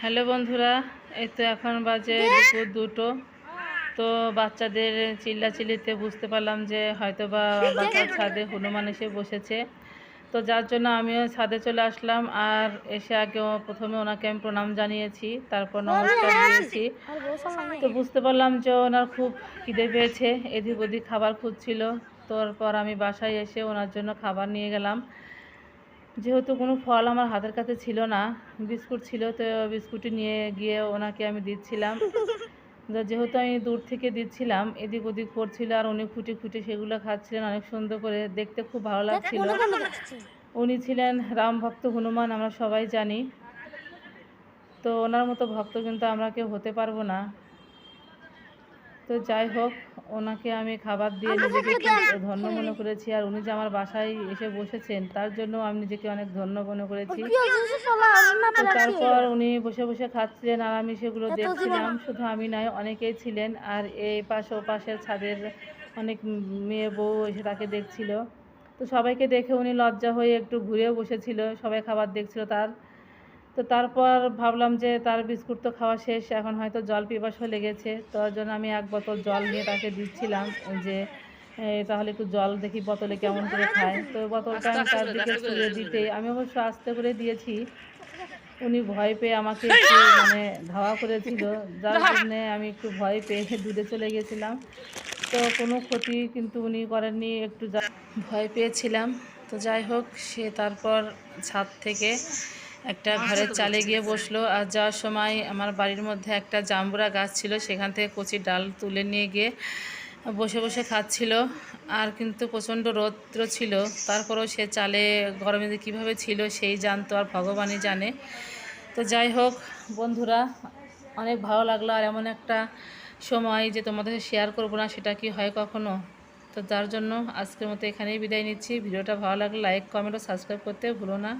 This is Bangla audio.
হ্যালো বন্ধুরা, এই তো এখন বাজে দুপুর 2টো। তো বাচ্চাদের চিল্লাচিল্লিতে বুঝতে পারলাম যে হয়তো বা বাসার ছাদে হনুমান এসে বসেছে। তো যার জন্য আমিও ছাদে চলে আসলাম, আর এসে আগে প্রথমে ওনাকে আমি প্রণাম জানিয়েছি, তারপর নমস্কার দিয়েছি। তো বুঝতে পারলাম যে ওনার খুব খিদে পেয়েছে, এদিক ওদিক খাবার খুঁজছিল। তারপর আমি বাসায় এসে ওনার জন্য খাবার নিয়ে গেলাম। যেহেতু কোনো ফল আমার হাতের কাছে ছিল না, বিস্কুট ছিল, তো বিস্কুটটি নিয়ে গিয়ে ওনাকে আমি দিচ্ছিলাম। তো যেহেতু আমি দূর থেকে দিচ্ছিলাম, এদিক ওদিক করছিল আর উনি খুঁটি খুঁটি সেগুলো খাচ্ছিলেন অনেক সুন্দর করে, দেখতে খুব ভালো লাগছিল। উনি ছিলেন রাম ভক্ত হনুমান, আমরা সবাই জানি। তো ওনার মতো ভক্ত কিন্তু আমরা কেউ হতে পারবো না। তো যাই হোক, ওনাকে আমি খাবার দিয়ে নিজেকে খুব ধন্য মনে করেছি, আর উনি যে আমার বাসায় এসে বসেছেন তার জন্য আমি নিজেকে অনেক ধন্য মনে করেছি। তো তারপর উনি বসে বসে খাচ্ছিলেন আর আমি সেগুলো দেখছিলাম। শুধু আমি নয়, অনেকেই ছিলেন, আর এই পাশে ও পাশের ছাদের অনেক মেয়ে বউ এসে তাকে দেখছিল। তো সবাইকে দেখে উনি লজ্জা হয়ে একটু ঘুরেও বসেছিল, সবাই খাবার দেখছিল তার। তো তারপর ভাবলাম যে তার বিস্কুট তো খাওয়া শেষ, এখন হয়তো জল পিপাসা লেগেছে, তার জন্য আমি এক বোতল জল নিয়ে তাকে দিচ্ছিলাম যে তাহলে একটু জল দেখি বোতলে কেমন করে খায়। তো বোতলটা আমি তার দিকে ছুঁড়ে দিতে, আমি অবশ্য আস্তে করে দিয়েছি, উনি ভয় পেয়ে আমাকে একটু ধাওয়া করেছিল, যার জন্যে আমি একটু ভয় পেয়ে দূরে চলে গেছিলাম। তো কোনো ক্ষতি কিন্তু উনি করেননি, একটু ভয় পেয়েছিলাম। তো যাই হোক, সে তারপর ছাদ থেকে একটা ঘরের চালে গিয়ে বসলো, আর যাওয়ার সময় আমার বাড়ির মধ্যে একটা জাম্বুরা গাছ ছিল, সেখান থেকে কচি ডাল তুলে নিয়ে গিয়ে বসে বসে খাচ্ছিল। আর কিন্তু প্রচণ্ড রৌদ্র ছিল, তারপরেও সে চালে গরমে কীভাবে ছিল সেই জানতো, আর ভগবানই জানে। তো যাই হোক বন্ধুরা, অনেক ভালো লাগলো, আর এমন একটা সময় যে তোমাদের শেয়ার করবো না সেটা কি হয় কখনো। তো যার জন্য আজকের মতো এখানেই বিদায় নিচ্ছি। ভিডিওটা ভালো লাগলে লাইক, কমেন্ট ও সাবস্ক্রাইব করতে ভুলো না।